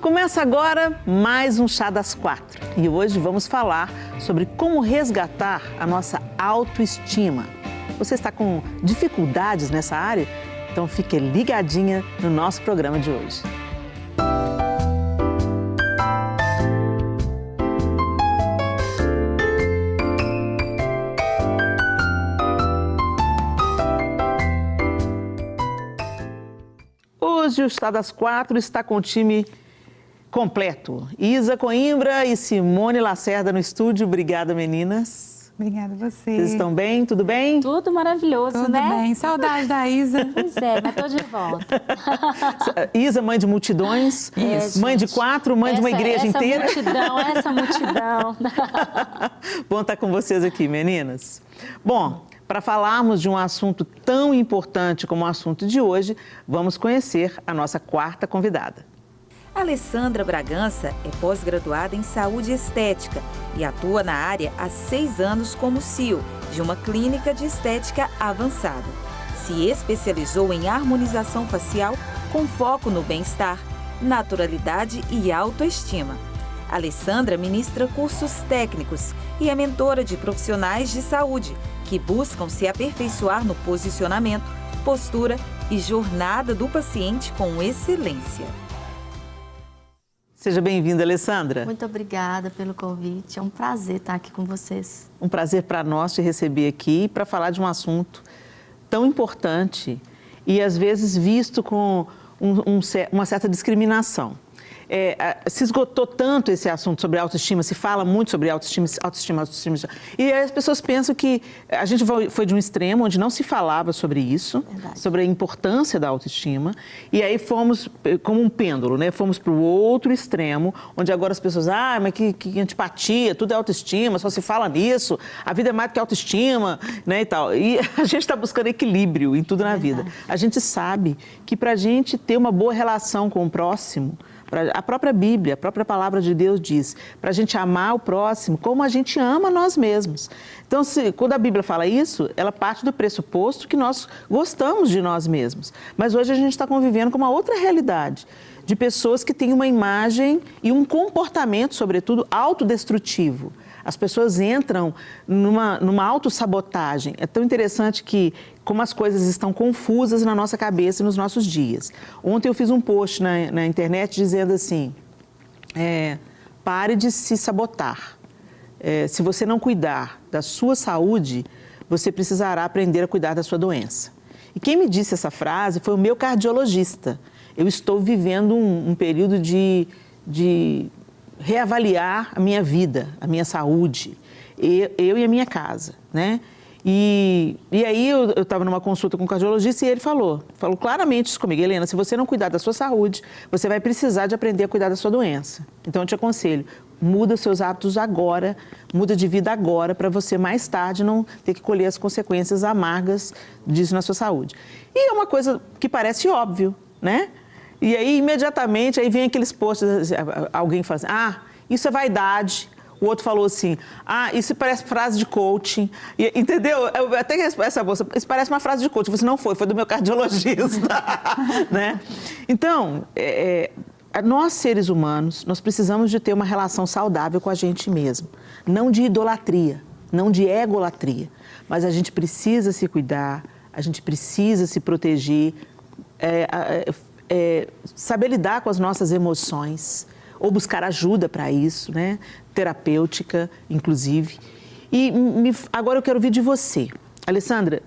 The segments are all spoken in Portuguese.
Começa agora mais um Chá das Quatro e hoje vamos falar sobre como resgatar a nossa autoestima. Você está com dificuldades nessa área? Então fique ligadinha no nosso programa de hoje. Hoje o Chá das Quatro está com o time completo. Isa Coimbra e Simone Lacerda no estúdio. Obrigada, meninas. Obrigada a você. Vocês estão bem? Tudo bem? Tudo maravilhoso, Tudo né? Tudo bem. Saudade da Isa. Pois é, mas tô de volta. Isa, mãe de multidões. Isso. Mãe de quatro, mãe de uma igreja inteira. Essa multidão. Bom estar com vocês aqui, meninas. Bom, para falarmos de um assunto tão importante como o assunto de hoje, vamos conhecer a nossa quarta convidada. Alessandra Bragança é pós-graduada em Saúde e Estética e atua na área há 6 anos como CEO de uma clínica de estética avançada. Se especializou em harmonização facial com foco no bem-estar, naturalidade e autoestima. Alessandra ministra cursos técnicos e é mentora de profissionais de saúde que buscam se aperfeiçoar no posicionamento, postura e jornada do paciente com excelência. Seja bem-vinda, Alessandra. Muito obrigada pelo convite. É um prazer estar aqui com vocês. Um prazer para nós te receber aqui para falar de um assunto tão importante e, às vezes, visto com uma certa discriminação. Se esgotou tanto esse assunto sobre autoestima, se fala muito sobre autoestima. E aí as pessoas pensam que a gente foi de um extremo onde não se falava sobre isso, Verdade. Sobre a importância da autoestima, e aí fomos como um pêndulo, né? Fomos para o outro extremo, onde agora as pessoas, mas que antipatia, tudo é autoestima, só se fala nisso, a vida é mais do que autoestima, né, e tal. E a gente está buscando equilíbrio em tudo na vida. A gente sabe que para a gente ter uma boa relação com o próximo, a própria Bíblia, a própria palavra de Deus diz, para a gente amar o próximo como a gente ama nós mesmos. Então, quando a Bíblia fala isso, ela parte do pressuposto que nós gostamos de nós mesmos. Mas hoje a gente está convivendo com uma outra realidade, de pessoas que têm uma imagem e um comportamento, sobretudo, autodestrutivo. As pessoas entram numa autossabotagem. É tão interessante que, como as coisas estão confusas na nossa cabeça e nos nossos dias. Ontem eu fiz um post na internet dizendo assim, pare de se sabotar. Se você não cuidar da sua saúde, você precisará aprender a cuidar da sua doença. E quem me disse essa frase foi o meu cardiologista. Eu estou vivendo um período de reavaliar a minha vida, a minha saúde, eu e a minha casa, né? E aí eu estava numa consulta com um cardiologista e ele falou claramente isso comigo: Helena, se você não cuidar da sua saúde, você vai precisar de aprender a cuidar da sua doença. Então eu te aconselho, muda os seus hábitos agora, muda de vida agora, para você mais tarde não ter que colher as consequências amargas disso na sua saúde. E é uma coisa que parece óbvio, né? E aí, imediatamente, aí vem aqueles posts, alguém fala assim, isso é vaidade. O outro falou assim, isso parece frase de coaching. E, entendeu? Até essa moça, isso parece uma frase de coaching. Você não foi do meu cardiologista. Né? Então, nós seres humanos, nós precisamos de ter uma relação saudável com a gente mesmo. Não de idolatria, não de egolatria. Mas a gente precisa se cuidar, a gente precisa se proteger, saber lidar com as nossas emoções, ou buscar ajuda para isso, né? Terapêutica, inclusive. E agora eu quero ouvir de você. Alessandra,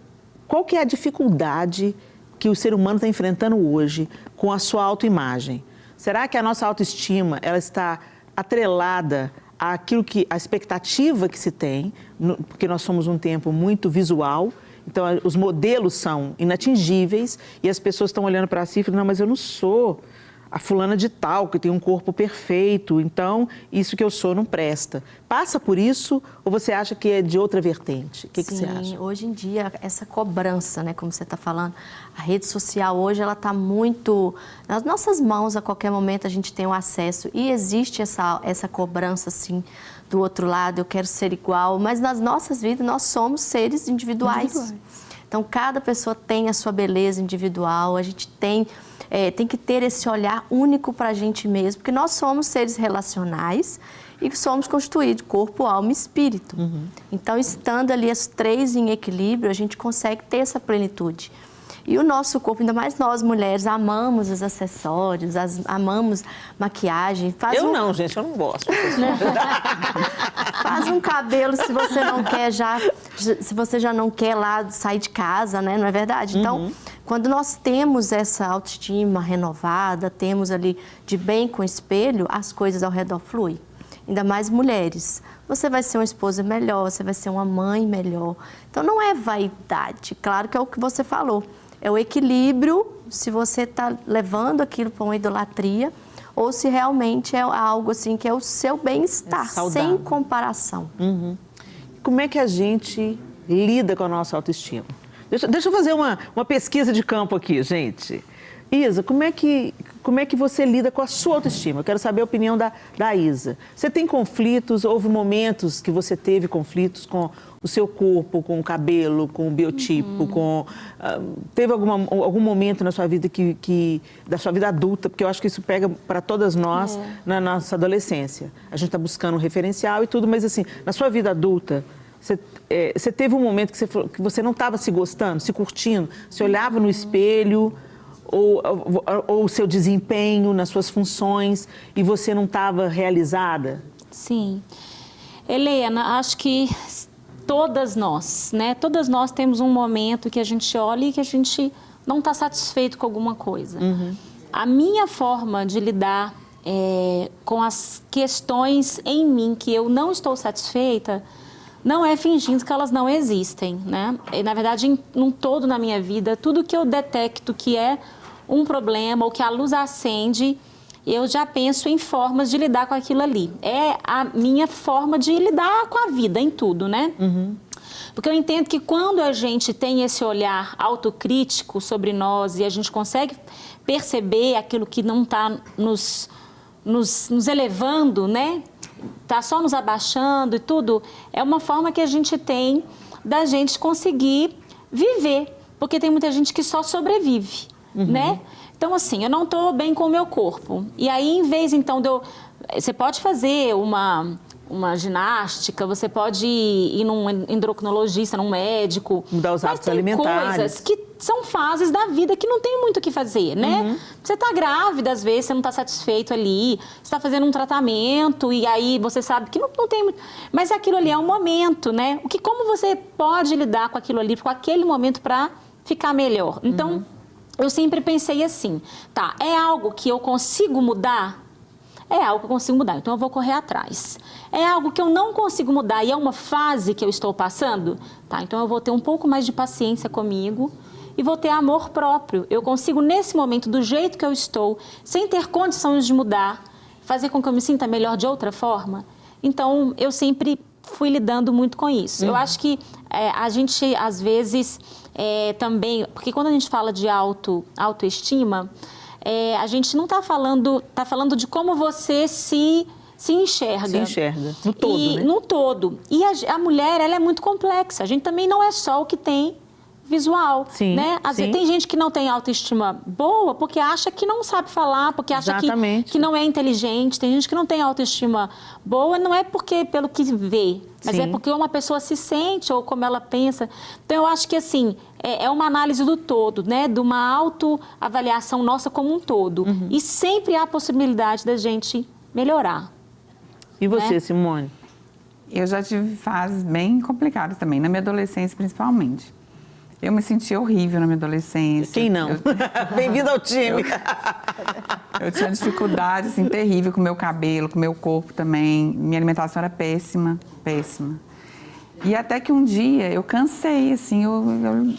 qual que é a dificuldade que o ser humano está enfrentando hoje com a sua autoimagem? Será que a nossa autoestima ela está atrelada àquilo a expectativa que se tem, porque nós somos um tempo muito visual? Então, os modelos são inatingíveis e as pessoas estão olhando para si e falando, não, mas eu não sou a fulana de tal, que tem um corpo perfeito, então isso que eu sou não presta. Passa por isso ou você acha que é de outra vertente? O que você acha? Sim, hoje em dia, essa cobrança, né, como você está falando, a rede social hoje, ela está muito nas nossas mãos, a qualquer momento a gente tem o acesso e existe essa cobrança, assim, do outro lado, eu quero ser igual, mas nas nossas vidas nós somos seres individuais. Então, cada pessoa tem a sua beleza individual, a gente tem que ter esse olhar único para a gente mesmo, porque nós somos seres relacionais e somos constituídos de corpo, alma e espírito. Então, estando ali as 3 em equilíbrio, a gente consegue ter essa plenitude. E o nosso corpo, ainda mais nós mulheres, amamos os acessórios, amamos maquiagem. Não, gente, eu não gosto. Faz um cabelo se você não quer se você já não quer lá sair de casa, né? Não é verdade? Então, quando nós temos essa autoestima renovada, temos ali de bem com o espelho, as coisas ao redor fluem. Ainda mais mulheres. Você vai ser uma esposa melhor, você vai ser uma mãe melhor. Então, não é vaidade. Claro que é o que você falou. É o equilíbrio, se você está levando aquilo para uma idolatria ou se realmente é algo assim que é o seu bem-estar, sem comparação. Como é que a gente lida com a nossa autoestima? Deixa eu fazer uma pesquisa de campo aqui, gente. Isa, como é que você lida com a sua autoestima? Eu quero saber a opinião da Isa. Você tem conflitos? Houve momentos que você teve conflitos com o seu corpo, com o cabelo, com o biotipo, teve algum momento na sua vida da sua vida adulta, porque eu acho que isso pega para todas nós na nossa adolescência. A gente está buscando um referencial e tudo, mas assim, na sua vida adulta, você teve um momento que você não estava se gostando, se curtindo, você olhava no espelho ou o seu desempenho nas suas funções e você não estava realizada? Sim. Helena, acho que todas nós, né? Todas nós temos um momento que a gente olha e que a gente não está satisfeito com alguma coisa. A minha forma de lidar com as questões em mim que eu não estou satisfeita não é fingindo que elas não existem, né? E, na verdade, num todo na minha vida, tudo que eu detecto que é um problema ou que a luz acende, eu já penso em formas de lidar com aquilo ali. É a minha forma de lidar com a vida em tudo, né? Porque eu entendo que quando a gente tem esse olhar autocrítico sobre nós e a gente consegue perceber aquilo que não está nos elevando, né? Está só nos abaixando e tudo, é uma forma que a gente tem da gente conseguir viver. Porque tem muita gente que só sobrevive, né? Então, assim, eu não estou bem com o meu corpo. E aí, em vez, então, você pode fazer uma ginástica, você pode ir num endocrinologista, num médico. Mudar os hábitos alimentares. Tem coisas que são fases da vida que não tem muito o que fazer, né? Você está grávida, às vezes, você não está satisfeito ali, você está fazendo um tratamento e aí você sabe que não tem muito... Mas aquilo ali é um momento, né? Como você pode lidar com aquilo ali, com aquele momento para ficar melhor? Então, eu sempre pensei assim, tá, é algo que eu consigo mudar? É algo que eu consigo mudar, então eu vou correr atrás. É algo que eu não consigo mudar e é uma fase que eu estou passando? Tá, então eu vou ter um pouco mais de paciência comigo e vou ter amor próprio. Eu consigo, nesse momento, do jeito que eu estou, sem ter condições de mudar, fazer com que eu me sinta melhor de outra forma? Então, eu sempre fui lidando muito com isso. Eu acho que a gente, às vezes, também... Porque quando a gente fala de autoestima... a gente não está falando, está falando de como você se enxerga. Se enxerga, no todo, né? No todo. E a mulher, ela é muito complexa. A gente também não é só o que tem visual, sim, né? Às vezes tem gente que não tem autoestima boa porque acha que não sabe falar, porque acha que não é inteligente. Tem gente que não tem autoestima boa, não é pelo que vê, mas é porque uma pessoa se sente ou como ela pensa. Então, eu acho que, assim, é uma análise do todo, né? De uma autoavaliação nossa como um todo. E sempre há a possibilidade da gente melhorar. E você, né? Simone? Eu já tive fases bem complicadas também, na minha adolescência principalmente. Eu me senti horrível na minha adolescência. Quem não? Bem-vindo ao time. Eu tinha dificuldade, assim, terrível com o meu cabelo, com o meu corpo também. Minha alimentação era péssima, péssima. E até que um dia eu cansei, assim, eu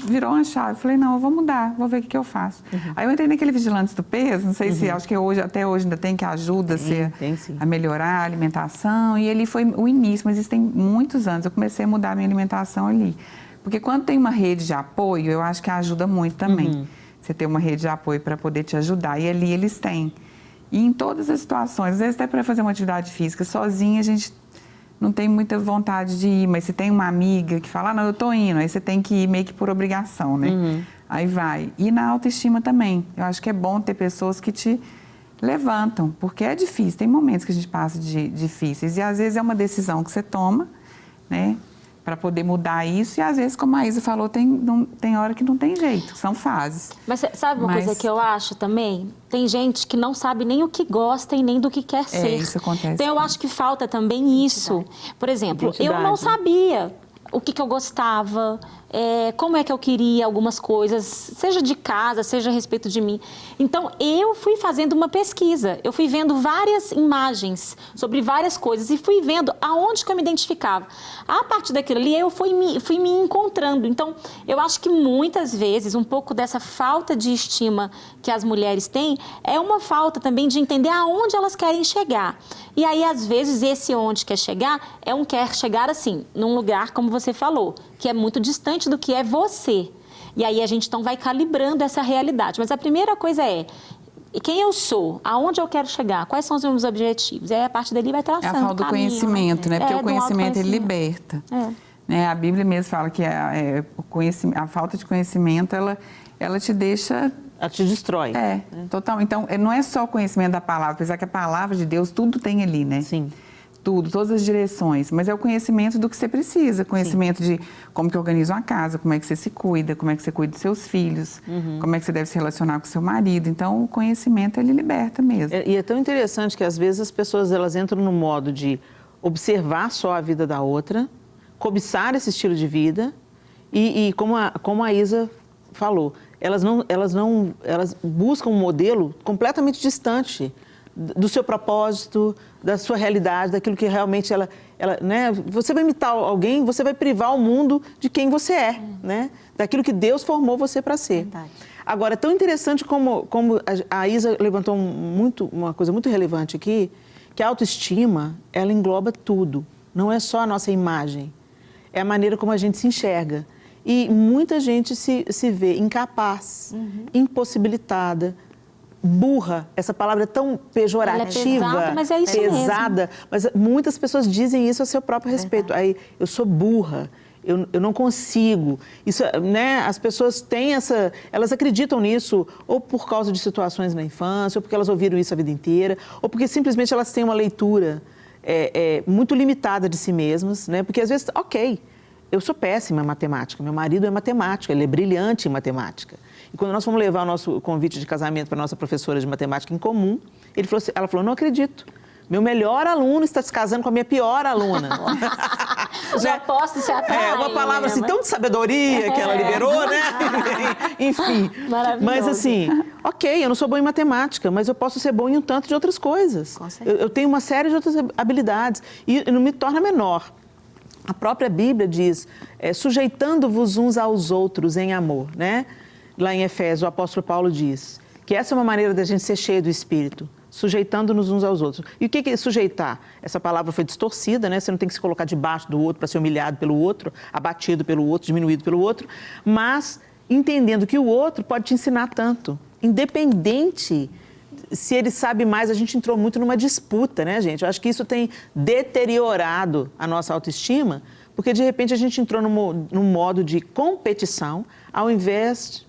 virou uma chave. Eu falei, não, eu vou mudar, vou ver o que eu faço. Aí eu entrei naquele Vigilantes do Peso, não sei se, acho que até hoje ainda tem, que ajuda a melhorar a alimentação. E ele foi o início, mas isso tem muitos anos. Eu comecei a mudar a minha alimentação ali. Porque quando tem uma rede de apoio, eu acho que ajuda muito também. Você ter uma rede de apoio para poder te ajudar. E ali eles têm. E em todas as situações, às vezes até para fazer uma atividade física sozinha, a gente não tem muita vontade de ir, mas se tem uma amiga que fala, não, eu tô indo, aí você tem que ir meio que por obrigação, né? Aí vai. E na autoestima também. Eu acho que é bom ter pessoas que te levantam, porque é difícil, tem momentos que a gente passa de difíceis e às vezes é uma decisão que você toma, né, para poder mudar isso e às vezes, como a Isa falou, tem hora que não tem jeito, são fases. Mas sabe uma coisa que eu acho também? Tem gente que não sabe nem o que gosta e nem do que quer ser. Isso acontece. Então eu acho que falta também isso. Por exemplo, eu não Identidade. sabia o que eu gostava, como é que eu queria algumas coisas, seja de casa, seja a respeito de mim. Então, eu fui fazendo uma pesquisa, eu fui vendo várias imagens sobre várias coisas e fui vendo aonde que eu me identificava. A partir daquilo ali, eu fui me encontrando. Então, eu acho que muitas vezes, um pouco dessa falta de estima que as mulheres têm, é uma falta também de entender aonde elas querem chegar. E aí, às vezes, esse onde quer chegar, quer chegar assim, num lugar, como você falou, que é muito distante do que é você. E aí a gente então vai calibrando essa realidade. Mas a primeira coisa é quem eu sou, aonde eu quero chegar, quais são os meus objetivos. E aí a partir dali vai traçando É a falta do caminho, conhecimento, né? Porque o do conhecimento, ele autoconhecimento. liberta. Né? A Bíblia mesmo fala que a falta de conhecimento, ela te deixa... Ela te destrói. Total. Então, não é só o conhecimento da palavra, apesar que a palavra de Deus, tudo tem ali, né? Sim. Tudo, todas as direções, mas é o conhecimento do que você precisa, conhecimento de como que organiza uma casa, como é que você se cuida, como é que você cuida dos seus filhos, como é que você deve se relacionar com seu marido. Então, o conhecimento, ele liberta mesmo. E é tão interessante que, às vezes, as pessoas elas entram no modo de observar só a vida da outra, cobiçar esse estilo de vida e como a Isa falou, elas buscam um modelo completamente distante do seu propósito, da sua realidade, daquilo que realmente né? Você vai imitar alguém, você vai privar o mundo de quem você é, né? Daquilo que Deus formou você para ser. Verdade. Agora, é tão interessante como a Isa levantou uma coisa muito relevante aqui, que a autoestima, ela engloba tudo. Não é só a nossa imagem, é a maneira como a gente se enxerga. E muita gente se vê incapaz, impossibilitada, burra, essa palavra é tão pejorativa, ela é pesada, mas é isso pesada, mas muitas pessoas dizem isso a seu próprio respeito. Aí, eu sou burra, eu não consigo. Isso, né, as pessoas têm elas acreditam nisso ou por causa de situações na infância, ou porque elas ouviram isso a vida inteira, ou porque simplesmente elas têm uma leitura muito limitada de si mesmas, né? Porque às vezes, eu sou péssima em matemática, meu marido é matemático, ele é brilhante em matemática. E quando nós fomos levar o nosso convite de casamento para a nossa professora de matemática em comum, ela falou, não acredito, meu melhor aluno está se casando com a minha pior aluna. Os opostos se atraem. Uma palavra assim, tão de sabedoria que ela liberou, né? Enfim. Maravilhoso. Mas assim, eu não sou boa em matemática, mas eu posso ser bom em um tanto de outras coisas. Com certeza. Eu tenho uma série de outras habilidades e não me torna menor. A própria Bíblia diz, sujeitando-vos uns aos outros em amor, né? Lá em Efésios, o apóstolo Paulo diz que essa é uma maneira da gente ser cheio do Espírito, sujeitando-nos uns aos outros. E o que é sujeitar? Essa palavra foi distorcida, né? Você não tem que se colocar debaixo do outro para ser humilhado pelo outro, abatido pelo outro, diminuído pelo outro, mas entendendo que o outro pode te ensinar tanto, independente se ele sabe mais. A gente entrou muito numa disputa, né, gente? Eu acho que isso tem deteriorado a nossa autoestima, porque de repente a gente entrou num modo de competição, ao invés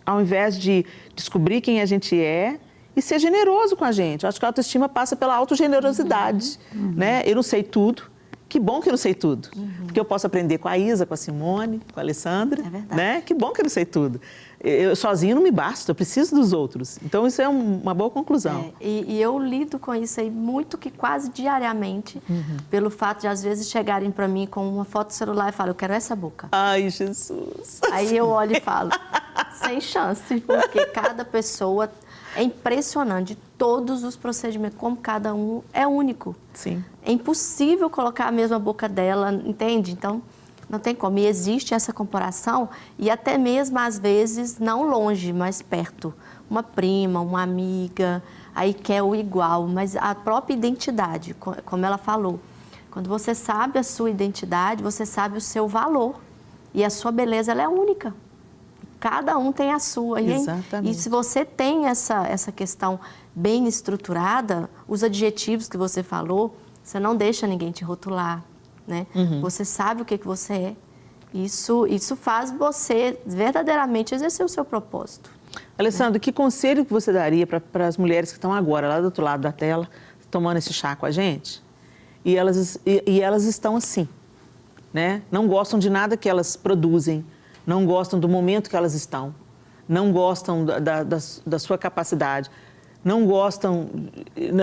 de descobrir quem a gente é e ser generoso com a gente. Eu acho que a autoestima passa pela autogenerosidade, né? Eu não sei tudo. Que bom que eu não sei tudo, porque eu posso aprender com a Isa, com a Simone, com a Alessandra, né? Que bom que eu não sei tudo. Eu sozinho não me basta, eu preciso dos outros. Então, isso é uma boa conclusão. E eu lido com isso aí muito, que quase diariamente, pelo fato de, às vezes, chegarem para mim com uma foto do celular e falam, eu quero essa boca. Ai, Jesus! Aí eu olho e falo, sem chance, porque cada pessoa... É impressionante, todos os procedimentos, como cada um é único. Sim. É impossível colocar a mesma boca dela, entende? Então, não tem como. E existe essa comparação, e até mesmo, às vezes, não longe, mas perto. Uma prima, uma amiga, aí quer o igual, mas a própria identidade, como ela falou. Quando você sabe a sua identidade, você sabe o seu valor. E a sua beleza, ela é única. Cada um tem a sua. Exatamente. E se você tem essa questão bem estruturada, os adjetivos que você falou, você não deixa ninguém te rotular. né? Você sabe o que você é. Isso faz você verdadeiramente exercer o seu propósito. Alessandro, que conselho que você daria para as mulheres que estão agora lá do outro lado da tela, tomando esse chá com a gente? E elas estão assim, né? Não gostam de nada que elas produzem, não gostam do momento que elas estão, não gostam da sua capacidade, não gostam,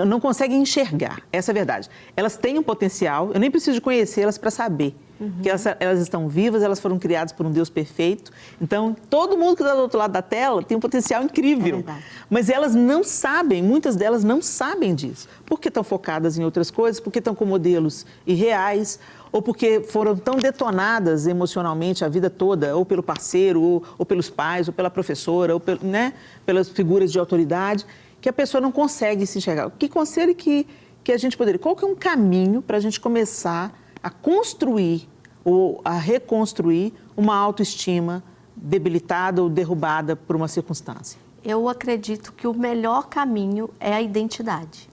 não conseguem enxergar, essa é a verdade. Elas têm um potencial, eu nem preciso conhecê-las para saber que elas estão vivas, elas foram criadas por um Deus perfeito. Então, todo mundo que está do outro lado da tela tem um potencial incrível. É, mas elas não sabem, muitas delas não sabem disso. Porque estão focadas em outras coisas, porque estão com modelos irreais, ou porque foram tão detonadas emocionalmente a vida toda, ou pelo parceiro, ou pelos pais, ou pela professora, ou né, pelas figuras de autoridade, que a pessoa não consegue se enxergar. Que conselho que a gente poderia... Qual que é um caminho para a gente começar a construir ou a reconstruir uma autoestima debilitada ou derrubada por uma circunstância? Eu acredito que o melhor caminho é a identidade.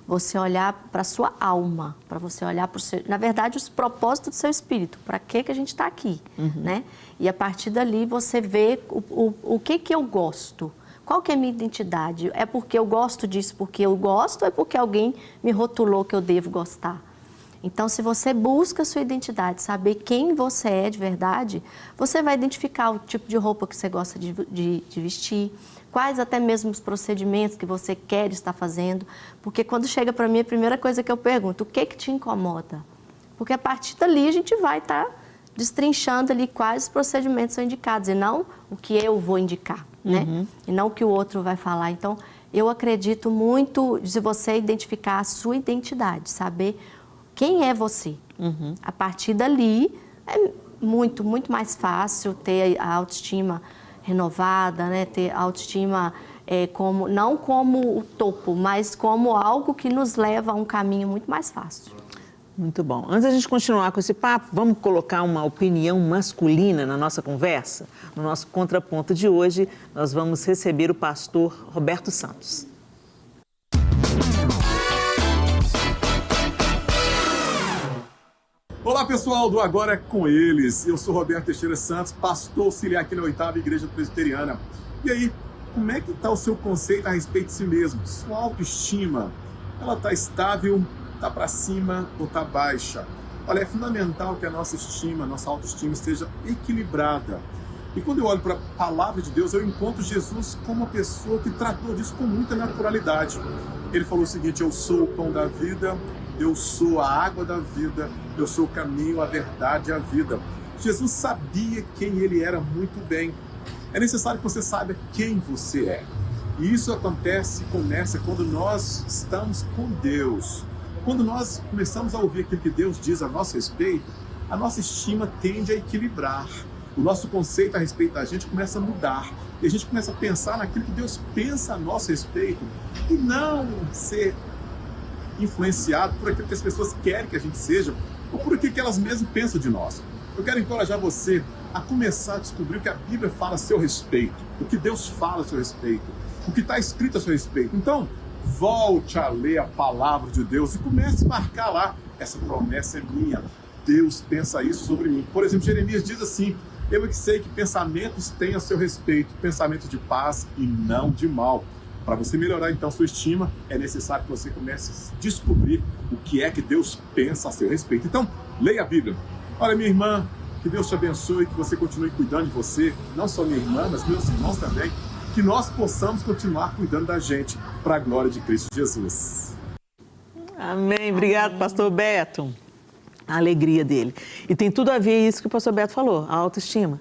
Você olhar para a sua alma, para você olhar para o seu... Na verdade, os propósitos do seu espírito. Para que a gente está aqui, né? E a partir dali você vê o que eu gosto. Qual que é a minha identidade? É porque eu gosto disso porque eu gosto ou é porque alguém me rotulou que eu devo gostar? Então, se você busca a sua identidade, saber quem você é de verdade, você vai identificar o tipo de roupa que você gosta de vestir, quais até mesmo os procedimentos que você quer estar fazendo. Porque quando chega para mim, a primeira coisa que eu pergunto, o que te incomoda? Porque a partir dali a gente vai estar destrinchando ali quais procedimentos são indicados e não o que eu vou indicar, né? E não o que o outro vai falar. Então, eu acredito muito de você identificar a sua identidade, saber quem é você. A partir dali, é muito mais fácil ter a autoestima renovada, né? Ter a autoestima não como o topo, mas como algo que nos leva a um caminho muito mais fácil. Muito bom. Antes da gente continuar com esse papo, vamos colocar uma opinião masculina na nossa conversa? No nosso contraponto de hoje, nós vamos receber o pastor Roberto Santos. Olá pessoal do Agora é com Eles, eu sou Roberto Teixeira Santos, pastor auxiliar aqui na 8ª Igreja Presbiteriana. E aí, como é que está o seu conceito a respeito de si mesmo? Sua autoestima, ela está estável, está para cima ou está baixa? Olha, é fundamental que a nossa estima, nossa autoestima esteja equilibrada. E quando eu olho para a palavra de Deus, eu encontro Jesus como uma pessoa que tratou disso com muita naturalidade. Ele falou o seguinte: eu sou o pão da vida, eu sou a água da vida, eu sou o caminho, a verdade e a vida. Jesus sabia quem ele era muito bem. É necessário que você saiba quem você é. E isso começa quando nós estamos com Deus. Quando nós começamos a ouvir aquilo que Deus diz a nosso respeito, a nossa estima tende a equilibrar. O nosso conceito a respeito da gente começa a mudar. E a gente começa a pensar naquilo que Deus pensa a nosso respeito e não ser influenciado por aquilo que as pessoas querem que a gente seja ou por aquilo que elas mesmas pensam de nós. Eu quero encorajar você a começar a descobrir o que a Bíblia fala a seu respeito, o que Deus fala a seu respeito, o que está escrito a seu respeito. Então, volte a ler a palavra de Deus e comece a marcar lá: essa promessa é minha, Deus pensa isso sobre mim. Por exemplo, Jeremias diz assim: eu é que sei que pensamentos têm a seu respeito, pensamentos de paz e não de mal. Para você melhorar então sua estima, é necessário que você comece a descobrir o que é que Deus pensa a seu respeito. Então, leia a Bíblia. Olha, minha irmã, que Deus te abençoe, que você continue cuidando de você, não só minha irmã, mas meus irmãos também, que nós possamos continuar cuidando da gente para a glória de Cristo Jesus. Amém. Obrigado, pastor Beto. A alegria dele. E tem tudo a ver isso que o pastor Beto falou, a autoestima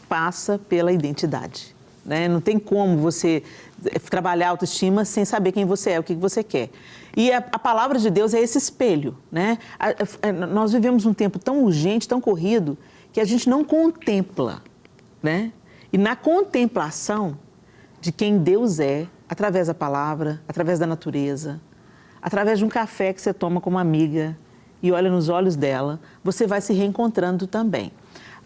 passa pela identidade, né? Não tem como você trabalhar a autoestima sem saber quem você é, o que você quer. E a palavra de Deus é esse espelho, né? Nós vivemos um tempo tão urgente, tão corrido, que a gente não contempla, né? E na contemplação de quem Deus é, através da palavra, através da natureza, através de um café que você toma com uma amiga e olha nos olhos dela, você vai se reencontrando também.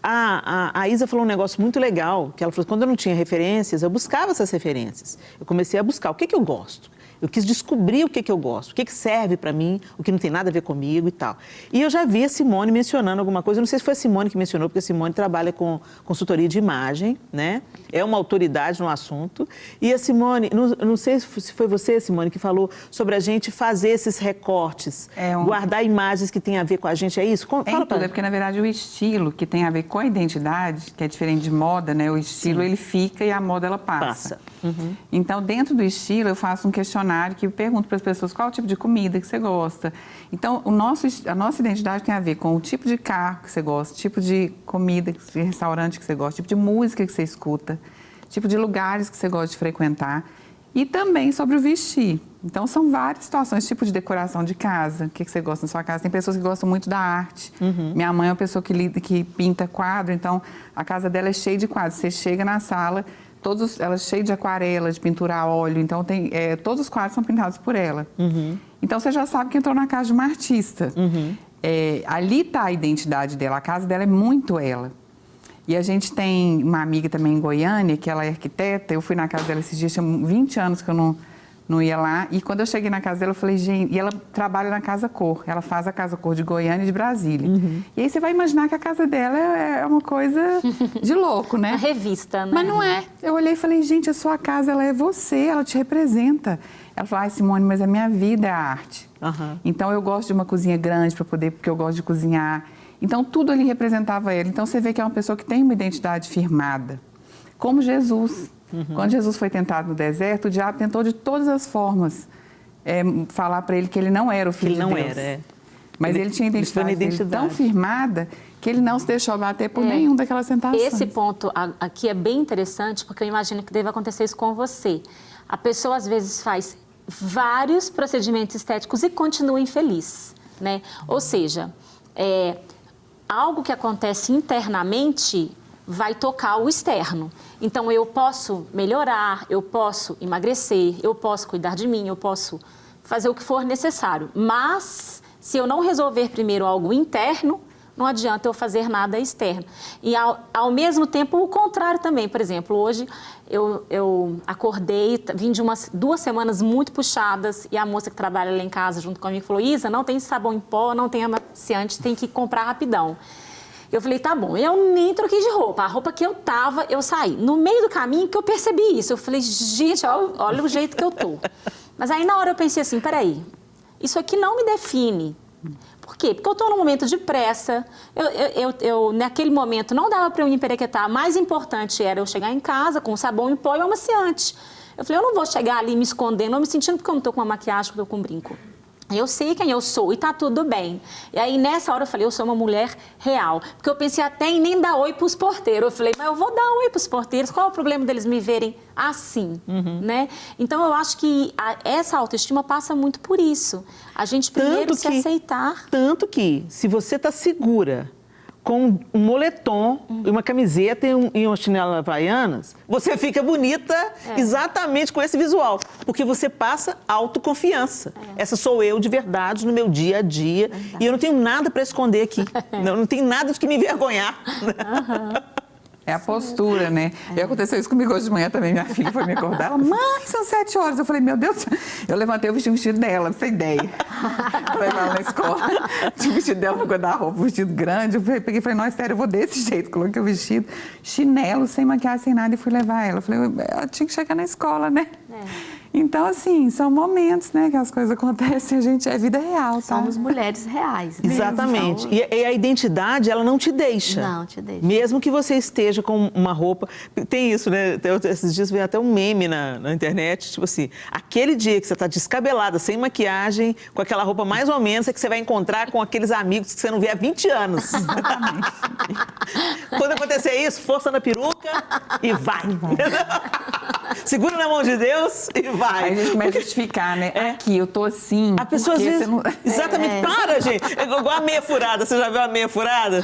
A Isa falou um negócio muito legal, que ela falou: quando eu não tinha referências, eu buscava essas referências. Eu comecei a buscar o que eu gosto. Eu quis descobrir o que eu gosto, o que serve para mim, o que não tem nada a ver comigo e tal. E eu já vi a Simone mencionando alguma coisa, eu não sei se foi a Simone que mencionou, porque a Simone trabalha com consultoria de imagem, né? É uma autoridade no assunto. E a Simone, não sei se foi você, Simone, que falou sobre a gente fazer esses recortes, guardar imagens que têm a ver com a gente, é isso? Fala pra tudo, porque na verdade o estilo que tem a ver com a identidade, que é diferente de moda, né? O estilo ele fica e a moda ela passa. Uhum. Então, dentro do estilo, eu faço um questionário que eu pergunto para as pessoas qual é o tipo de comida que você gosta. Então, a nossa identidade tem a ver com o tipo de carro que você gosta, tipo de comida, de restaurante que você gosta, tipo de música que você escuta, tipo de lugares que você gosta de frequentar e também sobre o vestir. Então, são várias situações, tipo de decoração de casa, o que você gosta na sua casa. Tem pessoas que gostam muito da arte. Minha mãe é uma pessoa que pinta quadro, então a casa dela é cheia de quadros. Você chega na sala, ela é cheia de aquarela, de pintura a óleo, então todos os quadros são pintados por ela. Então, você já sabe que entrou na casa de uma artista. Ali está a identidade dela, a casa dela é muito ela. E a gente tem uma amiga também em Goiânia, que ela é arquiteta, eu fui na casa dela esses dias, tinha 20 anos que eu não ia lá, e quando eu cheguei na casa dela, eu falei, gente, e ela trabalha na Casa Cor, ela faz a Casa Cor de Goiânia e de Brasília. E aí você vai imaginar que a casa dela é uma coisa de louco, né? Uma revista, né? Mas não é. Eu olhei e falei, gente, a sua casa, ela é você, ela te representa. Ela falou, ai, Simone, mas a minha vida é a arte. Então eu gosto de uma cozinha grande porque eu gosto de cozinhar. Então tudo ali representava ela. Então você vê que é uma pessoa que tem uma identidade firmada. Como Jesus. Quando Jesus foi tentado no deserto, o diabo tentou de todas as formas falar para ele que ele não era o filho de Deus. Ele não era, Mas ele tinha identidade tão firmada que ele não se deixou bater por nenhum daquelas tentações. Esse ponto aqui é bem interessante, porque eu imagino que deve acontecer isso com você. A pessoa, às vezes, faz vários procedimentos estéticos e continua infeliz, né? Ou seja, algo que acontece internamente vai tocar o externo. Então, eu posso melhorar, eu posso emagrecer, eu posso cuidar de mim, eu posso fazer o que for necessário. Mas, se eu não resolver primeiro algo interno, não adianta eu fazer nada externo. E, ao mesmo tempo, o contrário também. Por exemplo, hoje eu acordei, vim de 2 semanas muito puxadas e a moça que trabalha lá em casa junto comigo falou, Isa, não tem sabão em pó, não tem amaciante, tem que comprar rapidão. Eu falei, tá bom, eu nem troquei de roupa. A roupa que eu tava, eu saí. No meio do caminho que eu percebi isso. Eu falei, gente, olha o jeito que eu tô. Mas aí na hora eu pensei assim, peraí, isso aqui não me define. Por quê? Porque eu tô num momento de pressa. Eu naquele momento, não dava para eu me emperequetar. Mais importante era eu chegar em casa com sabão em pó e amaciante. Eu falei, eu não vou chegar ali me escondendo, ou me sentindo porque eu não tô com uma maquiagem, porque eu tô com um brinco. Eu sei quem eu sou e tá tudo bem. E aí, nessa hora, eu falei, eu sou uma mulher real. Porque eu pensei até em nem dar oi pros porteiros. Eu falei, mas eu vou dar oi pros porteiros. Qual é o problema deles me verem assim, né? Então, eu acho que essa autoestima passa muito por isso. A gente primeiro se aceitar. Tanto que, se você tá segura com um moletom, uma camiseta e uma chinela havaianas, você fica bonita exatamente com esse visual. Porque você passa autoconfiança. Essa sou eu de verdade no meu dia a dia. E eu não tenho nada para esconder aqui. Não tenho nada de que me envergonhar. É a postura, né? E aconteceu isso comigo hoje de manhã também. Minha filha foi me acordar. Ela, mãe, são 7 horas. Eu falei, meu Deus. Eu levantei, eu vesti o vestido dela, não sei ideia. Pra levar ela na escola. Tinha o vestido dela no guarda-roupa, um vestido grande. Eu peguei e falei, não, sério, eu vou desse jeito. Coloquei o vestido, chinelo, sem maquiagem, sem nada, e fui levar ela. Eu falei, ela tinha que chegar na escola, né? Então, assim, são momentos, né, que as coisas acontecem, a gente é vida real, tá? Somos mulheres reais. Né? Exatamente. E a identidade, ela não te deixa. Não te deixa. Mesmo que você esteja com uma roupa... Tem isso, né? Esses dias veio até um meme na internet, tipo assim, aquele dia que você está descabelada, sem maquiagem, com aquela roupa mais ou menos, é que você vai encontrar com aqueles amigos que você não vê há 20 anos. Exatamente. Quando acontecer isso, força na peruca e vai. Segura na mão de Deus e vai. Aí a gente começa a justificar, né? Aqui, eu tô assim. A pessoa às vezes... Não... Exatamente. Para, gente. É igual a meia furada. Você já viu a meia furada?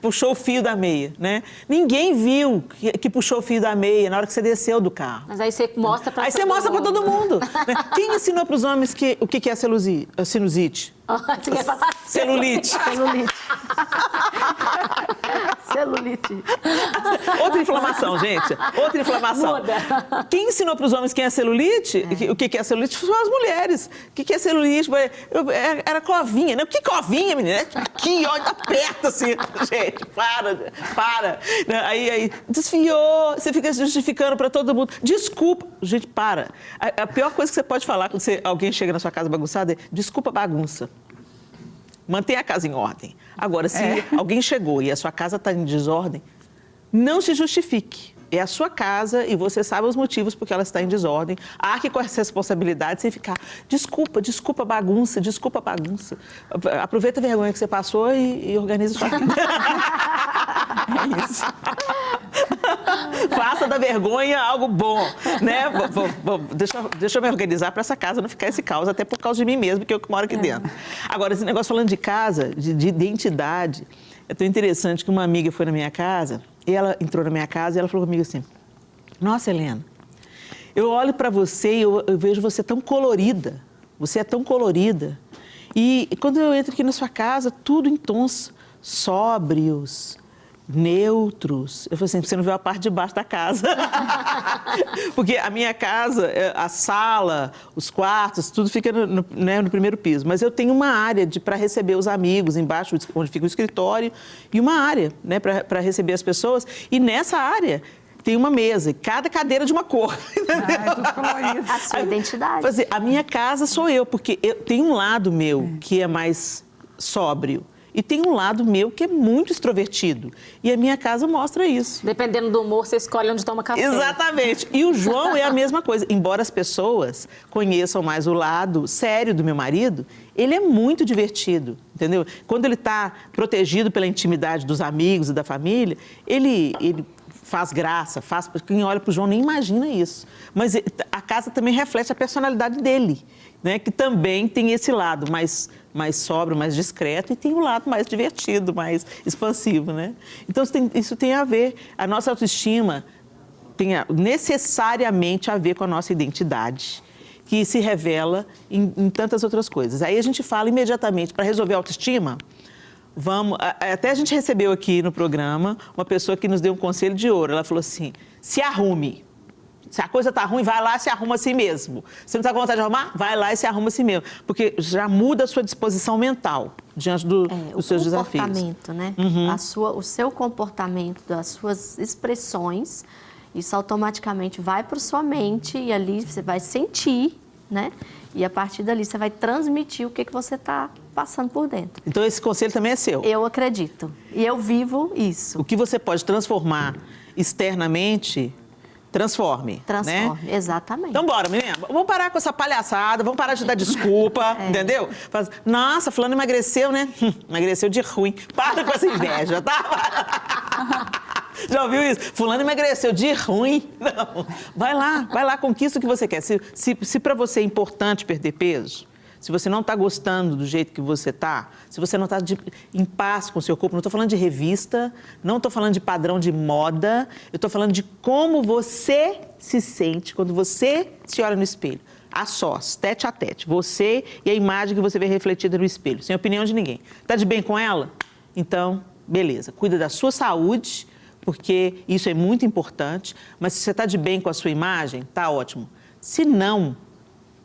Puxou o fio da meia, né? Ninguém viu que puxou o fio da meia na hora que você desceu do carro. Mas aí você mostra pra Aí você mostra pra todo mundo. Né? Quem ensinou pros homens o que é sinusite? Você quer falar? Celulite. Celulite. Celulite. Outra inflamação, gente. Outra inflamação. Muda. Quem ensinou para os homens quem é celulite? O que é celulite? São as mulheres. O que é celulite? Era covinha, né? O que covinha, menina? Aqui, ó, aperta assim. Gente, para. Aí, desfiou. Você fica justificando para todo mundo. Desculpa. Gente, para. A pior coisa que você pode falar quando alguém chega na sua casa bagunçada é desculpa a bagunça. Mantenha a casa em ordem. Agora, se alguém chegou e a sua casa está em desordem, não se justifique. É a sua casa e você sabe os motivos por que ela está em desordem. Arque com essa responsabilidade sem ficar, desculpa a bagunça. Aproveita a vergonha que você passou e organiza a sua vida. É isso. Faça da vergonha algo bom, né? Deixa eu me organizar para essa casa não ficar esse caos, até por causa de mim mesmo, que eu moro aqui dentro. Agora, esse negócio falando de casa, de identidade, é tão interessante que uma amiga foi na minha casa, e ela entrou na minha casa e ela falou comigo assim, nossa, Helena, eu olho para você e eu vejo você tão colorida, você é tão colorida. E quando eu entro aqui na sua casa, tudo em tons sóbrios, neutros. Eu falei assim, você não viu a parte de baixo da casa. Porque a minha casa, a sala, os quartos, tudo fica no primeiro piso. Mas eu tenho uma área para receber os amigos embaixo, onde fica o escritório, e uma área, né, para receber as pessoas. E nessa área tem uma mesa, cada cadeira de uma cor. É tudo colorido. A sua identidade. Dizer, a minha casa sou eu, porque tem um lado meu que é mais sóbrio. E tem um lado meu que é muito extrovertido. E a minha casa mostra isso. Dependendo do humor, você escolhe onde toma café. Exatamente. E o João é a mesma coisa. Embora as pessoas conheçam mais o lado sério do meu marido, ele é muito divertido, entendeu? Quando ele está protegido pela intimidade dos amigos e da família, ele faz graça, quem olha para o João nem imagina isso. Mas a casa também reflete a personalidade dele, né? Que também tem esse lado mais sóbrio, mais discreto, e tem o lado mais divertido, mais expansivo, né? Então, isso tem a ver, a nossa autoestima tem necessariamente a ver com a nossa identidade, que se revela em tantas outras coisas. Aí a gente fala imediatamente, para resolver a autoestima, até a gente recebeu aqui no programa uma pessoa que nos deu um conselho de ouro. Ela falou assim, se arrume. Se a coisa está ruim, vai lá e se arruma a si mesmo. Se não está com vontade de arrumar, vai lá e se arruma a si mesmo. Porque já muda a sua disposição mental diante dos seus desafios. O comportamento, né? O seu comportamento, as suas expressões, isso automaticamente vai para sua mente e ali você vai sentir, né? E a partir dali você vai transmitir o que você está passando por dentro. Então esse conselho também é seu? Eu acredito. E eu vivo isso. O que você pode transformar externamente, transforme. Transforme, né? Exatamente. Então bora, menina. Vamos parar com essa palhaçada, vamos parar de dar desculpa, entendeu? Nossa, fulano emagreceu, né? Emagreceu de ruim. Para com essa inveja, tá? Já ouviu isso? Fulano emagreceu de ruim. Não. Vai lá, conquista o que você quer. Se para você é importante perder peso, se você não está gostando do jeito que você está, se você não está em paz com o seu corpo, não estou falando de revista, não estou falando de padrão de moda, eu estou falando de como você se sente quando você se olha no espelho. A sós, tete a tete, você e a imagem que você vê refletida no espelho, sem opinião de ninguém. Está de bem com ela? Então, beleza. Cuida da sua saúde, porque isso é muito importante, mas se você está de bem com a sua imagem, tá ótimo. Se não,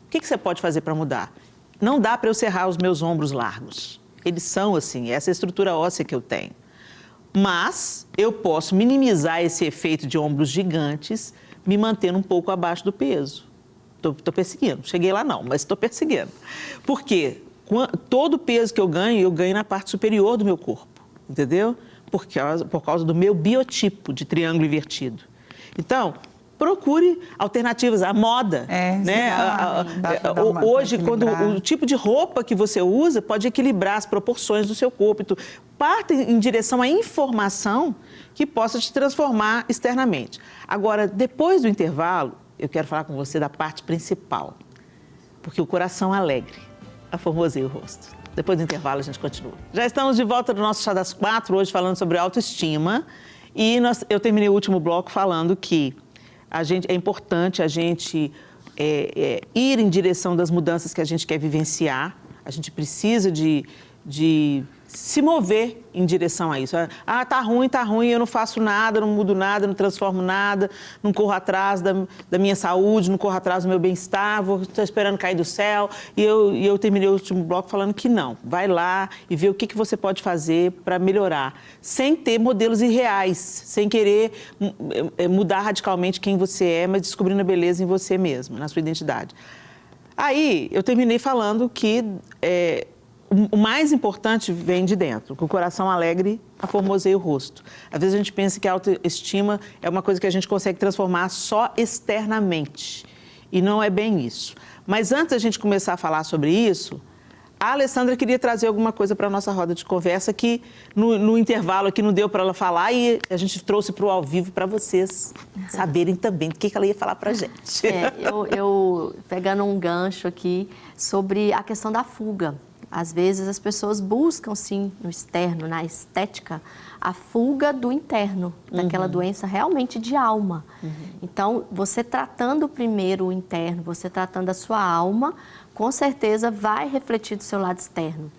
o que você pode fazer para mudar? Não dá para eu serrar os meus ombros largos. Eles são assim, essa é a estrutura óssea que eu tenho. Mas eu posso minimizar esse efeito de ombros gigantes, me mantendo um pouco abaixo do peso. Estou perseguindo. Cheguei lá não, mas estou perseguindo. Por quê? Todo o peso que eu ganho na parte superior do meu corpo, entendeu? Por causa do meu biotipo de triângulo invertido. Então, procure alternativas. A moda, né? Hoje, quando o tipo de roupa que você usa pode equilibrar as proporções do seu corpo. Então, parte em direção à informação que possa te transformar externamente. Agora, depois do intervalo, eu quero falar com você da parte principal, porque o coração alegre aformoseia o rosto. Depois do intervalo, a gente continua. Já estamos de volta no nosso Chá das 4, hoje falando sobre autoestima. E eu terminei o último bloco falando que é importante a gente ir em direção das mudanças que a gente quer vivenciar. A gente precisa de se mover em direção a isso. Ah, tá ruim, eu não faço nada, não mudo nada, não transformo nada, não corro atrás da minha saúde, não corro atrás do meu bem-estar, estou esperando cair do céu. E eu terminei o último bloco falando que não. Vai lá e vê o que você pode fazer para melhorar, sem ter modelos irreais, sem querer mudar radicalmente quem você é, mas descobrindo a beleza em você mesmo, na sua identidade. Aí, eu terminei falando que o mais importante vem de dentro, que o coração alegre aformoseia o rosto. Às vezes a gente pensa que a autoestima é uma coisa que a gente consegue transformar só externamente. E não é bem isso. Mas antes da gente começar a falar sobre isso, a Alessandra queria trazer alguma coisa para a nossa roda de conversa que no intervalo aqui não deu para ela falar e a gente trouxe para o ao vivo para vocês saberem também do que ela ia falar para a gente. Eu pegando um gancho aqui sobre a questão da fuga. Às vezes as pessoas buscam, sim, no externo, na estética, a fuga do interno, daquela doença realmente de alma. Então, você tratando primeiro o interno, você tratando a sua alma, com certeza vai refletir do seu lado externo.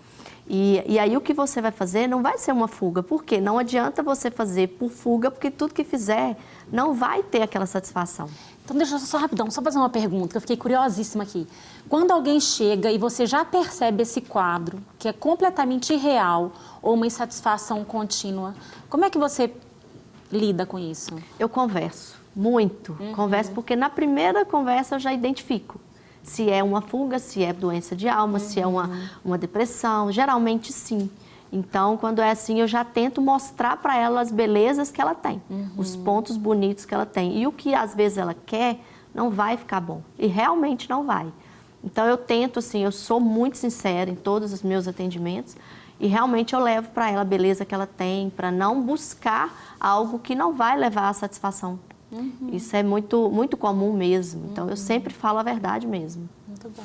E aí o que você vai fazer não vai ser uma fuga, porque não adianta você fazer por fuga, porque tudo que fizer não vai ter aquela satisfação. Então, deixa eu só rapidão, só fazer uma pergunta, que eu fiquei curiosíssima aqui. Quando alguém chega e você já percebe esse quadro, que é completamente irreal, ou uma insatisfação contínua, como é que você lida com isso? Eu converso, muito. Converso porque na primeira conversa eu já identifico. Se é uma fuga, se é doença de alma, se é uma depressão, geralmente sim. Então, quando é assim, eu já tento mostrar para ela as belezas que ela tem, os pontos bonitos que ela tem. E o que às vezes ela quer, não vai ficar bom. E realmente não vai. Então, eu tento, assim, eu sou muito sincera em todos os meus atendimentos e realmente eu levo para ela a beleza que ela tem, para não buscar algo que não vai levar à satisfação. Isso é muito, muito comum mesmo. Então, eu sempre falo a verdade mesmo. Muito bom.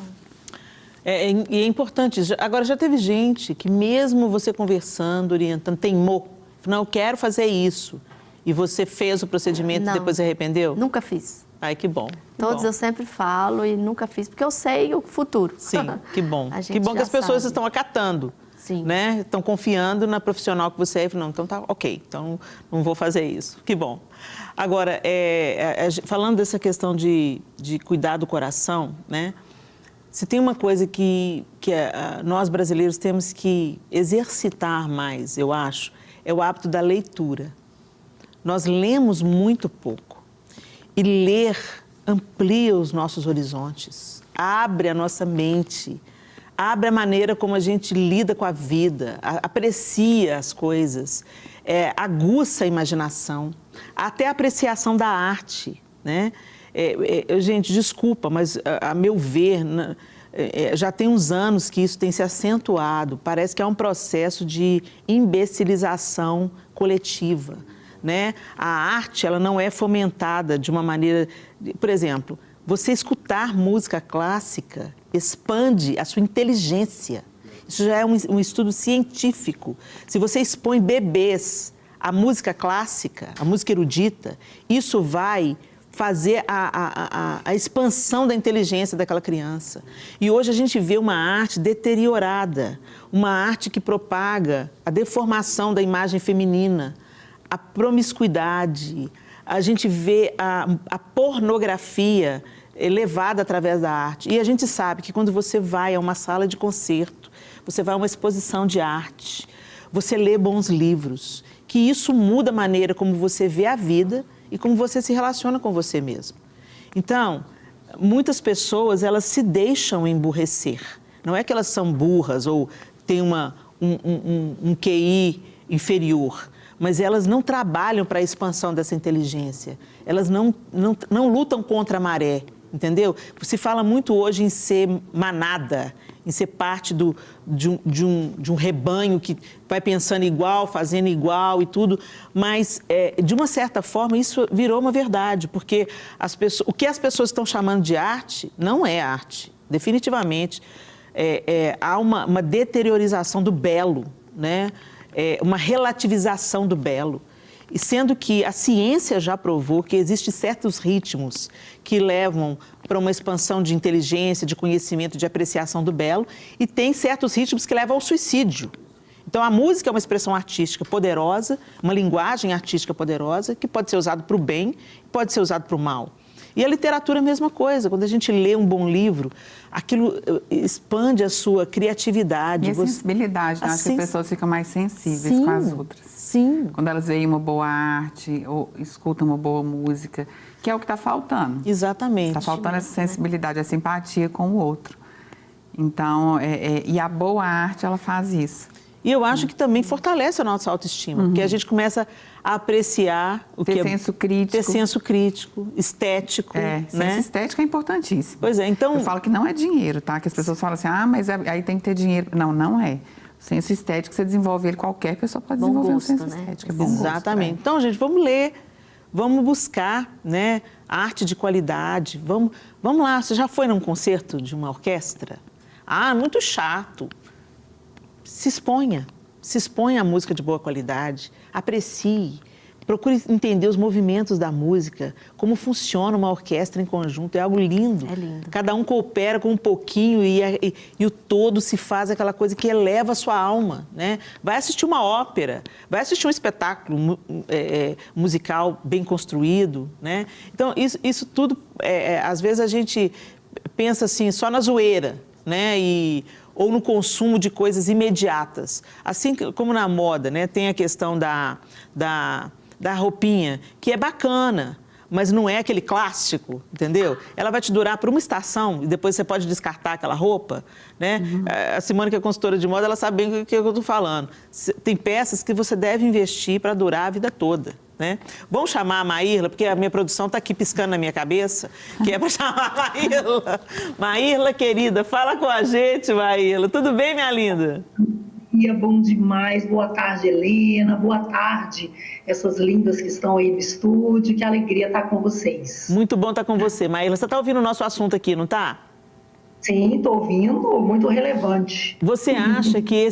E é importante. Agora, já teve gente que mesmo você conversando, orientando, teimou. Não, eu quero fazer isso. E você fez o procedimento e depois se arrependeu? Nunca fiz. Ai, que bom. Todos eu sempre falo e nunca fiz, porque eu sei o futuro. Sim, que bom. Que bom que as pessoas estão acatando. Sim. Né? Estão confiando na profissional que você é. Não, então tá ok, então não vou fazer isso. Que bom. Agora, falando dessa questão de cuidar do coração, né? Se tem uma coisa que nós brasileiros temos que exercitar mais, eu acho, é o hábito da leitura. Nós lemos muito pouco. E ler amplia os nossos horizontes, abre a nossa mente, abre a maneira como a gente lida com a vida, aprecia as coisas, aguça a imaginação, até a apreciação da arte, né? Gente, desculpa, mas a meu ver, já tem uns anos que isso tem se acentuado. Parece que é um processo de imbecilização coletiva, né? A arte, ela não é fomentada de uma maneira... Por exemplo, você escutar música clássica expande a sua inteligência. Isso já é um estudo científico. Se você expõe bebês à música clássica, à música erudita, isso vai fazer a expansão da inteligência daquela criança. E hoje a gente vê uma arte deteriorada, uma arte que propaga a deformação da imagem feminina, a promiscuidade, a gente vê a pornografia levada através da arte. E a gente sabe que quando você vai a uma sala de concerto, você vai a uma exposição de arte, você lê bons livros, que isso muda a maneira como você vê a vida e como você se relaciona com você mesmo. Então, muitas pessoas, elas se deixam emburrecer. Não é que elas são burras ou têm um QI inferior, mas elas não trabalham para a expansão dessa inteligência. Elas não lutam contra a maré, entendeu? Se fala muito hoje em ser manada, em ser parte de um rebanho que vai pensando igual, fazendo igual e tudo, mas, de uma certa forma, isso virou uma verdade, porque o que as pessoas estão chamando de arte não é arte, definitivamente. Há uma deteriorização do belo, né? Uma relativização do belo. E sendo que a ciência já provou que existem certos ritmos que levam para uma expansão de inteligência, de conhecimento, de apreciação do belo, e tem certos ritmos que levam ao suicídio. Então, a música é uma expressão artística poderosa, uma linguagem artística poderosa, que pode ser usada para o bem, pode ser usada para o mal. E a literatura é a mesma coisa. Quando a gente lê um bom livro, aquilo expande a sua criatividade. E a sensibilidade, né? Acho que as pessoas ficam mais sensíveis Sim, com as outras. Sim. Quando elas veem uma boa arte ou escutam uma boa música, que é o que está faltando. Exatamente. Está faltando essa sensibilidade, essa empatia com o outro. Então, e a boa arte, ela faz isso. E eu acho que também fortalece a nossa autoestima, porque a gente começa a apreciar o que é... senso crítico. Ter senso crítico, estético, né? Senso estético é importantíssimo. Pois é, então... Eu falo que não é dinheiro, tá? Que as pessoas falam assim, mas aí tem que ter dinheiro. Não, não é. O senso estético, você desenvolve ele, qualquer pessoa pode desenvolver um senso estético. É bom Exatamente. gosto, Então, gente, vamos ler, vamos buscar, né, arte de qualidade. Vamos lá, você já foi num concerto de uma orquestra? Ah, muito chato. Se exponha à música de boa qualidade, aprecie, procure entender os movimentos da música, como funciona uma orquestra em conjunto, é algo lindo. É lindo. Cada um coopera com um pouquinho e o todo se faz aquela coisa que eleva a sua alma, né? Vai assistir uma ópera, vai assistir um espetáculo musical bem construído, né? Então, isso tudo, às vezes a gente pensa assim, só na zoeira, né? Ou no consumo de coisas imediatas. Assim como na moda, né? Tem a questão da roupinha, que é bacana, mas não é aquele clássico, entendeu? Ela vai te durar por uma estação e depois você pode descartar aquela roupa, né? A Simone, que é consultora de moda, ela sabe bem o que eu estou falando. Tem peças que você deve investir para durar a vida toda, né? Vamos chamar a Maírla, porque a minha produção está aqui piscando na minha cabeça, que é para chamar a Maírla. Maírla, querida, fala com a gente, Maírla. Tudo bem, minha linda? Bom demais. Boa tarde, Helena. Boa tarde, essas lindas que estão aí no estúdio. Que alegria estar com vocês. Muito bom estar com você, Maírla. Você está ouvindo o nosso assunto aqui, não está? Sim, estou ouvindo. Muito relevante. Você acha que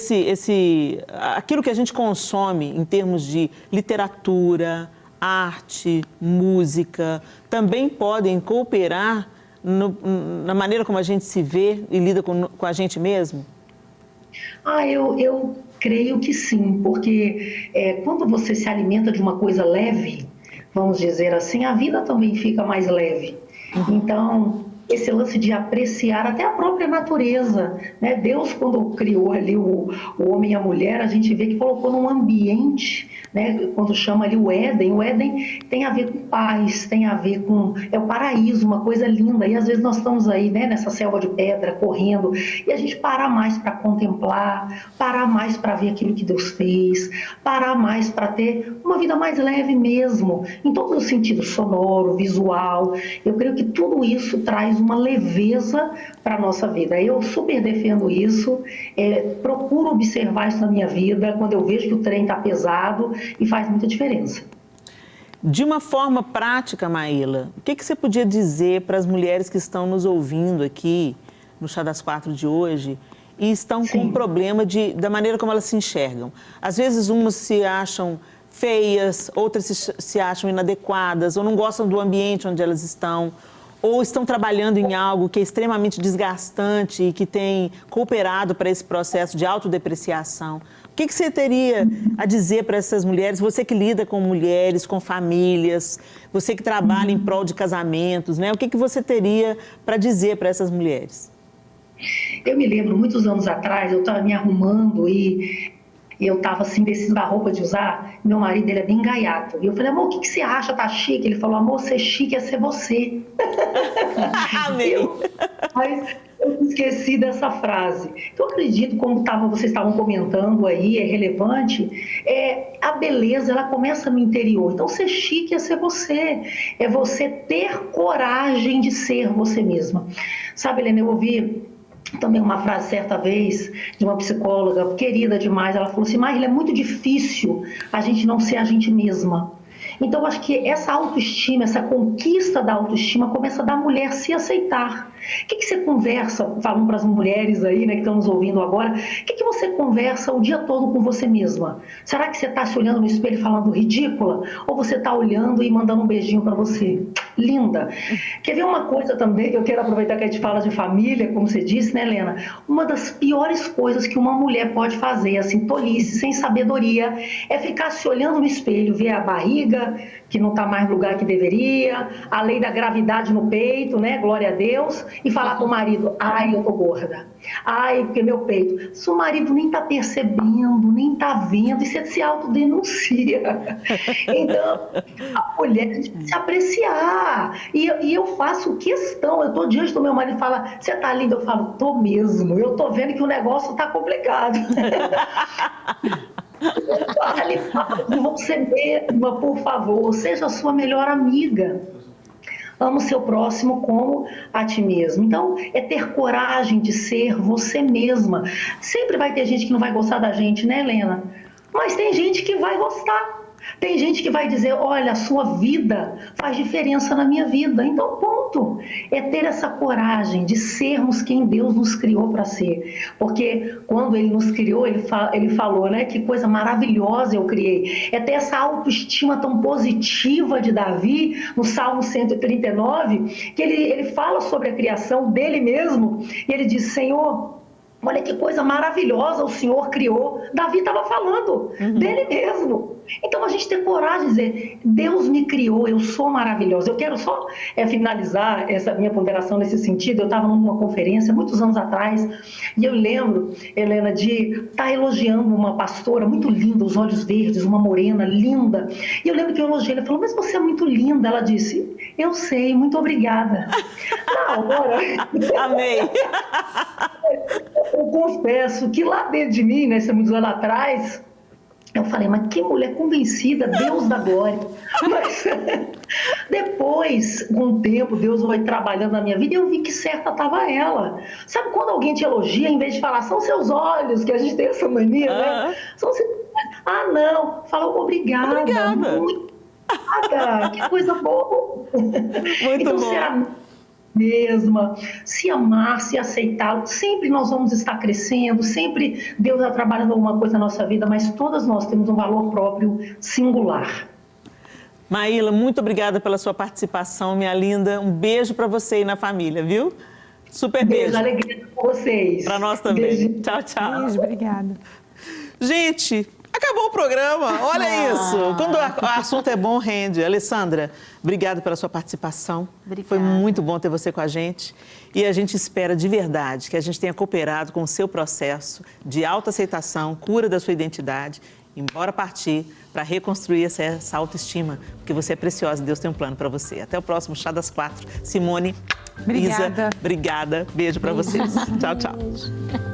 aquilo que a gente consome em termos de literatura, arte, música, também podem cooperar na maneira como a gente se vê e lida com a gente mesmo? Eu creio que sim, porque quando você se alimenta de uma coisa leve, vamos dizer assim, a vida também fica mais leve. Então, esse lance de apreciar até a própria natureza, né? Deus, quando criou ali o homem e a mulher, a gente vê que colocou num ambiente, né? Quando chama ali o Éden tem a ver com paz, tem a ver com... É o paraíso, uma coisa linda. E às vezes nós estamos aí, né, nessa selva de pedra, correndo, e a gente parar mais para contemplar, parar mais para ver aquilo que Deus fez, parar mais para ter uma vida mais leve mesmo, em todos os sentidos, sonoro, visual. Eu creio que tudo isso traz uma leveza para a nossa vida. Eu super defendo isso, procuro observar isso na minha vida, quando eu vejo que o trem está pesado, e faz muita diferença. De uma forma prática, Maíla, o que você podia dizer para as mulheres que estão nos ouvindo aqui no Chá das Quatro de hoje e estão com um problema da maneira como elas se enxergam? Às vezes umas se acham feias, outras se acham inadequadas ou não gostam do ambiente onde elas estão, ou estão trabalhando em algo que é extremamente desgastante e que tem cooperado para esse processo de autodepreciação. O que você teria a dizer para essas mulheres, você que lida com mulheres, com famílias, você que trabalha em prol de casamentos, né? O que você teria para dizer para essas mulheres? Eu me lembro, muitos anos atrás, eu estava me arrumando e eu estava assim, indecisa da roupa de usar. Meu marido, ele é bem gaiato. E eu falei, amor, o que você acha? Tá chique? Ele falou, amor, ser chique é ser você. Amei. Mas eu esqueci dessa frase. Então, eu acredito, como vocês estavam comentando aí, é relevante, a beleza, ela começa no interior. Então, ser chique é ser você. É você ter coragem de ser você mesma. Sabe, Helena, eu ouvi também uma frase certa vez de uma psicóloga querida demais. Ela falou assim, Maíla, é muito difícil a gente não ser a gente mesma. Então, eu acho que essa autoestima, essa conquista da autoestima começa da mulher se aceitar. O que você conversa, falando para as mulheres aí, né, que estão nos ouvindo agora, o que você conversa o dia todo com você mesma? Será que você está se olhando no espelho falando ridícula? Ou você está olhando e mandando um beijinho para você? Linda. Quer ver uma coisa também, que eu quero aproveitar que a gente fala de família, como você disse, né, Helena? Uma das piores coisas que uma mulher pode fazer, assim, tolice, sem sabedoria, é ficar se olhando no espelho, ver a barriga, que não está mais no lugar que deveria, a lei da gravidade no peito, né, glória a Deus, e falar para o marido, ai, eu tô gorda, ai, porque meu peito. Se o marido nem está percebendo, nem está vendo, e você se autodenuncia. Então, a mulher tem que se apreciar. E eu faço questão, eu estou diante do meu marido e falo, você está linda? Eu falo, tô mesmo, eu tô vendo que o negócio está complicado. Fale, você mesma, por favor, seja a sua melhor amiga. Ama o seu próximo como a ti mesmo. Então, é ter coragem de ser você mesma. Sempre vai ter gente que não vai gostar da gente, né, Helena? Mas tem gente que vai gostar. Tem gente que vai dizer, olha, a sua vida faz diferença na minha vida. Então, ponto. É ter essa coragem de sermos quem Deus nos criou para ser. Porque quando Ele nos criou, Ele falou, né, que coisa maravilhosa eu criei. É ter essa autoestima tão positiva de Davi, no Salmo 139, que ele fala sobre a criação dele mesmo, e ele diz, Senhor, olha que coisa maravilhosa o Senhor criou. Davi estava falando dele mesmo. Então, a gente ter coragem de dizer, Deus me criou, eu sou maravilhosa. Eu quero só finalizar essa minha ponderação nesse sentido. Eu estava numa conferência, muitos anos atrás, e eu lembro, Helena, de estar elogiando uma pastora muito linda, os olhos verdes, uma morena linda. E eu lembro que eu elogiei, ela falou, mas você é muito linda. Ela disse, eu sei, muito obrigada. Na hora... Amei! Eu confesso que lá dentro de mim, né, muitos anos atrás, eu falei, mas que mulher convencida, Deus da glória. Mas depois, com o tempo, Deus foi trabalhando na minha vida e eu vi que certa estava ela. Sabe quando alguém te elogia, em vez de falar, são seus olhos, que a gente tem essa mania, né? São seus... Ah, não. Fala, obrigada. Muito obrigada. Que coisa boa. Muito então, bom. Mesma, se amar, se aceitar, sempre nós vamos estar crescendo, sempre Deus está trabalhando alguma coisa na nossa vida, mas todas nós temos um valor próprio singular. Maíla, muito obrigada pela sua participação, minha linda. Um beijo para você e na família, viu? Super beijo. Beijo, alegria com vocês. Para nós também. Beijo. Tchau, tchau. Beijo, obrigada. Gente, acabou o programa, olha isso. Quando o assunto é bom, rende. Alessandra, obrigada pela sua participação. Obrigada. Foi muito bom ter você com a gente. E a gente espera de verdade que a gente tenha cooperado com o seu processo de autoaceitação, cura da sua identidade, embora partir para reconstruir essa autoestima, porque você é preciosa e Deus tem um plano para você. Até o próximo Chá das 4. Simone, Obrigada. Isa, obrigada. Beijo para vocês. Tchau, tchau. Beijo.